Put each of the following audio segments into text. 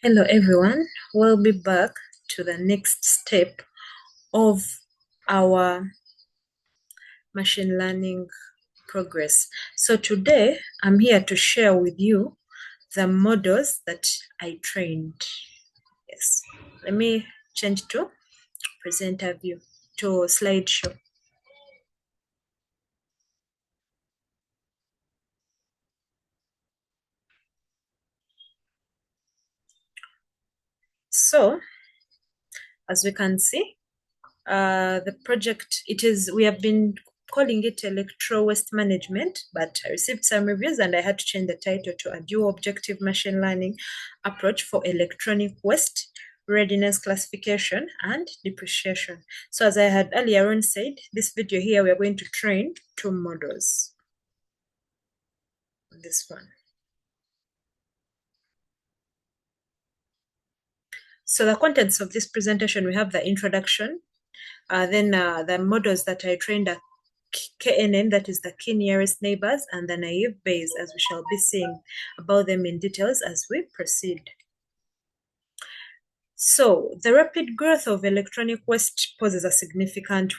Hello everyone, we'll be back to the next step of our machine learning progress. So today I'm here to share with you the models that I trained. Yes, let me change to presenter view, to slideshow. So as we can see, the project, we have been calling it electro waste management, but I received some reviews and I had to change the title to a dual objective machine learning approach for electronic waste readiness classification and depreciation. So as I had earlier on said, this video here, we are going to train two models. This one. So the contents of this presentation, we have the introduction, then the models that I trained are KNN, that is the key nearest neighbors, and the naive Bayes, as we shall be seeing about them in details as we proceed. So the rapid growth of electronic waste poses a significant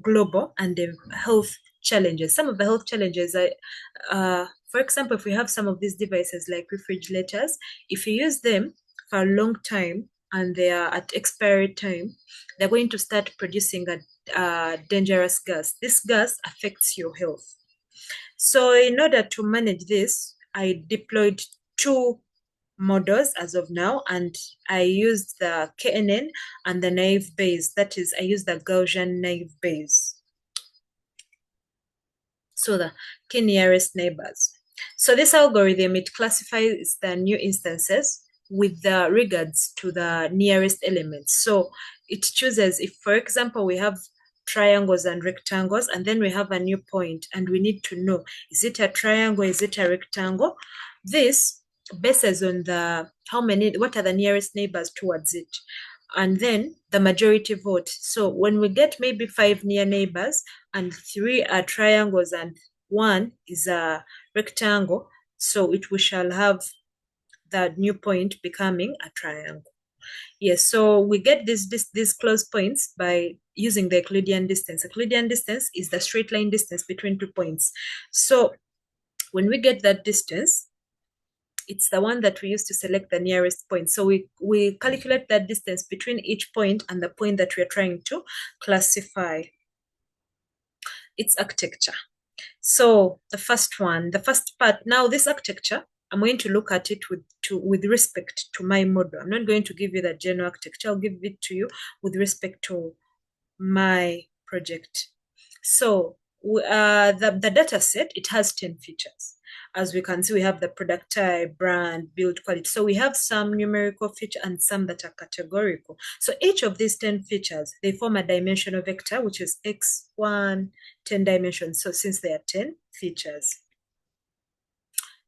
global and health challenges. Some of the health challenges are, for example, if we have some of these devices like refrigerators, if you use them for a long time and they are at expiry time, they're going to start producing a dangerous gas. This gas affects your health. So in order to manage this, I deployed two models as of now, and I used the KNN and the naive Bayes. That is, I used the Gaussian naive Bayes. So the key nearest neighbors. So this algorithm, it classifies the new instances with the regards to the nearest elements. So it chooses, if for example we have triangles and rectangles, and then we have a new point and we need to know, is it a triangle, is it a rectangle? This bases on what are the nearest neighbors towards it, and then the majority vote. So when we get maybe 5 near neighbors and 3 are triangles and 1 is a rectangle, so we shall have that new point becoming a triangle. Yes, so we get these close points by using the Euclidean distance. Euclidean distance is the straight line distance between 2 points. So when we get that distance, it's the one that we use to select the nearest point. So we calculate that distance between each point and the point that we're trying to classify. Its architecture. So the first part, now this architecture, I'm going to look at it with respect to my model. I'm not going to give you the general architecture. I'll give it to you with respect to my project. So the data set, it has 10 features. As we can see, we have the product type, brand, build quality. So we have some numerical features and some that are categorical. So each of these 10 features, they form a dimensional vector, which is x1, 10 dimensions. So since there are 10 features.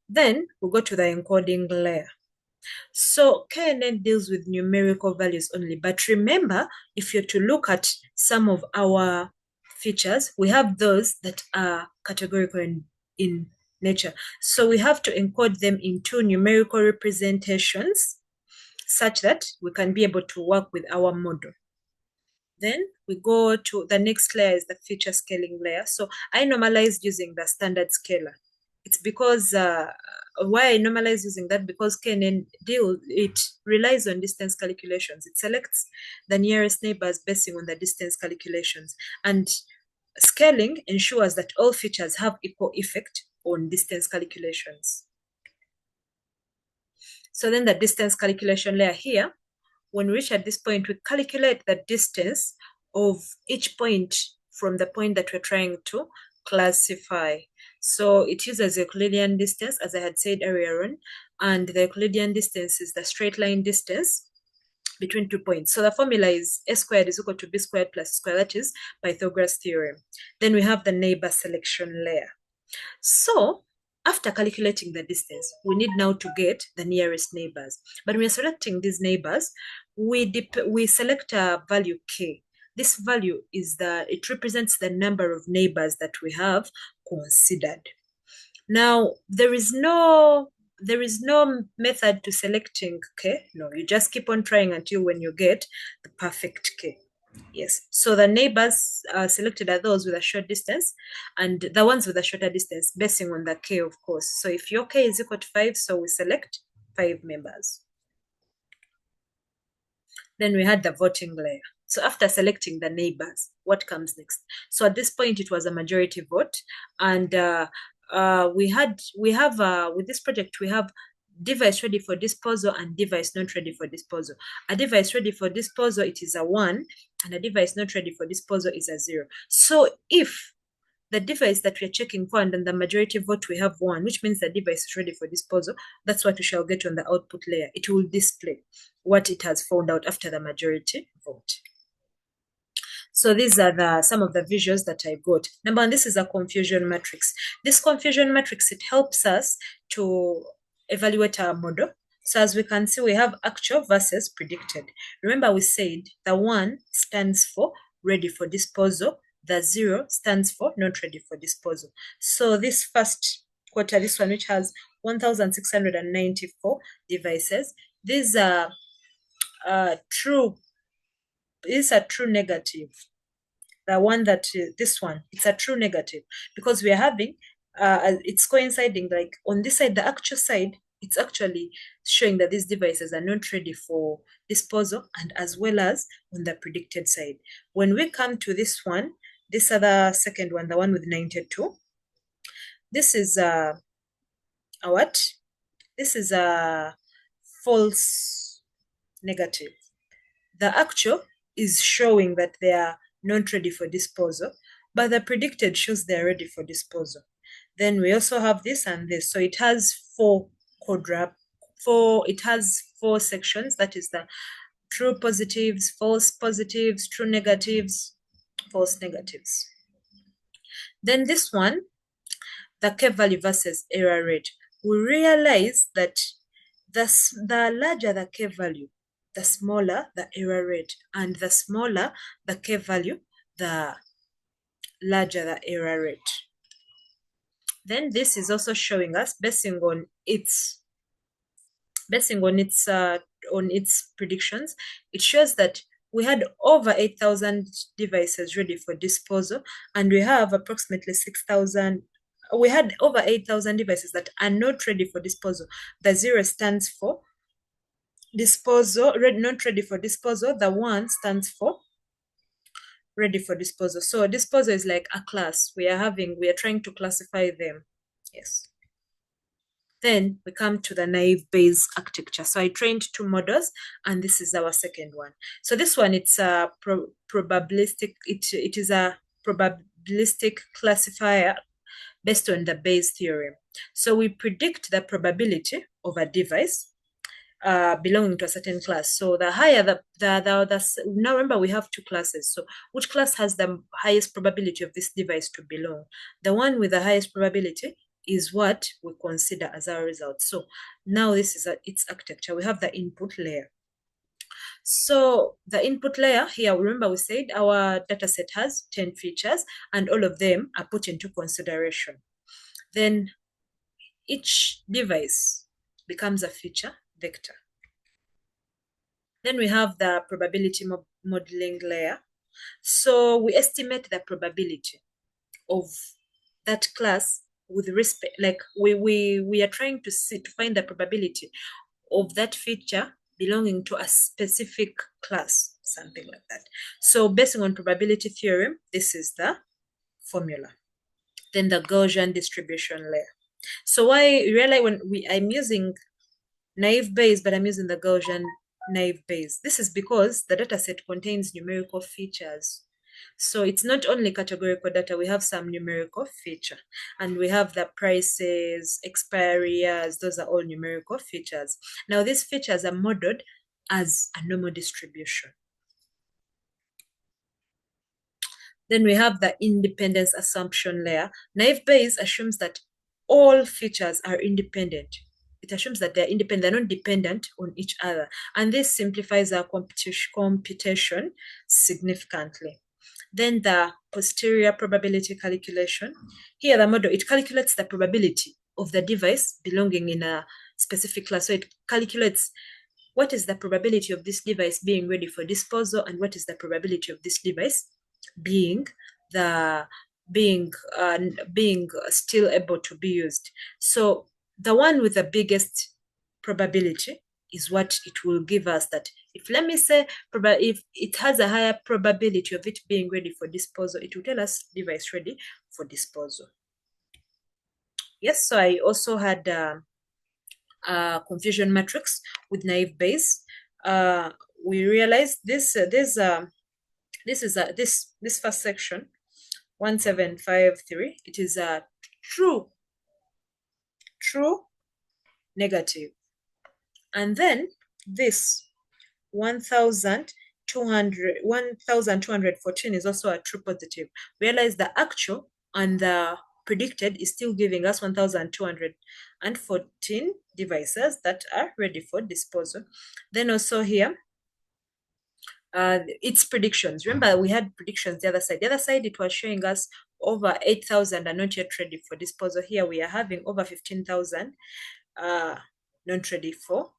Then we go to the encoding layer. So KNN deals with numerical values only. But remember, if you're to look at some of our features, we have those that are categorical in nature. So we have to encode them into numerical representations such that we can be able to work with our model. Then we go to the next layer, is the feature scaling layer. So I normalized using the standard scaler. It's because why I normalize using that, because KNN it relies on distance calculations. It selects the nearest neighbors based on the distance calculations. And scaling ensures that all features have equal effect on distance calculations. So then the distance calculation layer here, when we reach at this point, we calculate the distance of each point from the point that we're trying to classify. So it uses Euclidean distance, as I had said earlier on, and the Euclidean distance is the straight line distance between 2 points. So the formula is a squared is equal to b squared plus square, that is Pythagoras theorem. Then we have the neighbor selection layer. So after calculating the distance, we need now to get the nearest neighbors. But when we're selecting these neighbors, we select a value k. This value it represents the number of neighbors that we have considered. Now, there is no there is no method to selecting K. No, you just keep on trying until when you get the perfect K. Yes, so the neighbors selected are those with a short distance, and the ones with a shorter distance basing on the K, of course. So if your K is equal to 5, so we select 5 members. Then we had the voting layer. So after selecting the neighbors, what comes next? So at this point, it was a majority vote, and with this project we have device ready for disposal and device not ready for disposal. A device ready for disposal, it is a 1, and a device not ready for disposal is a 0. So if the device that we're checking for and then the majority vote we have 1, which means the device is ready for disposal, that's what we shall get on the output layer. It will display what it has found out after the majority vote. So these are some of the visuals that I got. Number one, this is a confusion matrix. This confusion matrix, it helps us to evaluate our model. So as we can see, we have actual versus predicted. Remember we said the 1 stands for ready for disposal. The 0 stands for not ready for disposal. So this first quarter, this one which has 1,694 devices, these are true. It's a true negative. The one that this one, it's a true negative because we are having it's coinciding, like on this side, the actual side, it's actually showing that these devices are not ready for disposal, and as well as on the predicted side. When we come to this one, this other second one, the one with 92, this is a what? This is a false negative. The actual is showing that they are not ready for disposal, but the predicted shows they are ready for disposal. Then we also have this and this. So it has it has 4 sections. That is the true positives, false positives, true negatives, false negatives. Then this one, the K-value versus error rate. We realize that the larger the K-value, the smaller the error rate, and the smaller the K-value, the larger the error rate. Then this is also showing us basing on its predictions. It shows that we had over 8,000 devices ready for disposal, and we have approximately 6,000. We had over 8,000 devices that are not ready for disposal. The 0 stands for disposal, not ready for disposal. The 1 stands for ready for disposal. So disposal is like a class. We are trying to classify them. Yes. Then we come to the naive Bayes architecture. So I trained 2 models, and this is our second one. So this one, it's a probabilistic. It is a probabilistic classifier based on the Bayes theorem. So we predict the probability of a device belonging to a certain class. So the higher now remember we have 2 classes. So which class has the highest probability of this device to belong? The one with the highest probability is what we consider as our result. So now this is its architecture. We have the input layer. So the input layer here, remember we said our data set has 10 features and all of them are put into consideration. Then each device becomes a feature vector. Then we have the probability modeling layer. So we estimate the probability of that class with respect, like we are trying to find the probability of that feature belonging to a specific class, something like that. So based on probability theorem, this is the formula. Then the Gaussian distribution layer. So why really when I'm using naive Bayes, but I'm using the Gaussian naive Bayes. This is because the data set contains numerical features. So it's not only categorical data, we have some numerical feature. And we have the prices, expiry years, those are all numerical features. Now these features are modeled as a normal distribution. Then we have the independence assumption layer. Naive Bayes assumes that all features are independent. It assumes that they're independent, they're not dependent on each other. And this simplifies our computation significantly. Then the posterior probability calculation. Here the model, it calculates the probability of the device belonging in a specific class. So it calculates what is the probability of this device being ready for disposal and what is the probability of this device being still able to be used. So the one with the biggest probability is what it will give us. That if, let me say, if it has a higher probability of it being ready for disposal, it will tell us device ready for disposal. Yes, so I also had confusion matrix with naive Bayes. We realized this first section 1753, it is a true negative, and then this 1214 is also a true positive. Realize the actual and the predicted is still giving us 1214 devices that are ready for disposal. Then also here, its predictions. Remember, we had predictions the other side. The other side, it was showing us over 8,000 are not yet ready for disposal. Here we are having over 15,000 not ready for,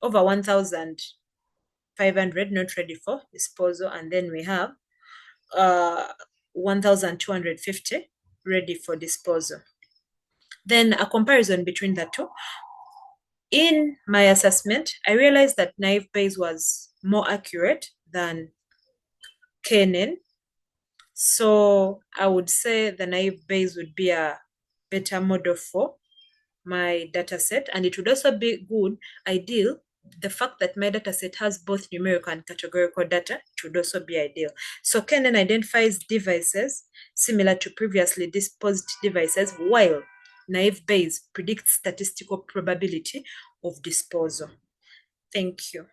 over 1,500 not ready for disposal, and then we have 1,250 ready for disposal. Then a comparison between the two. In my assessment, I realized that naive Bayes was more accurate than KNN. So I would say the naive Bayes would be a better model for my data set, and it would also be good, ideal. The fact that my data set has both numerical and categorical data, it would also be ideal. So KNN identifies devices similar to previously disposed devices, while naive Bayes predicts statistical probability of disposal. Thank you.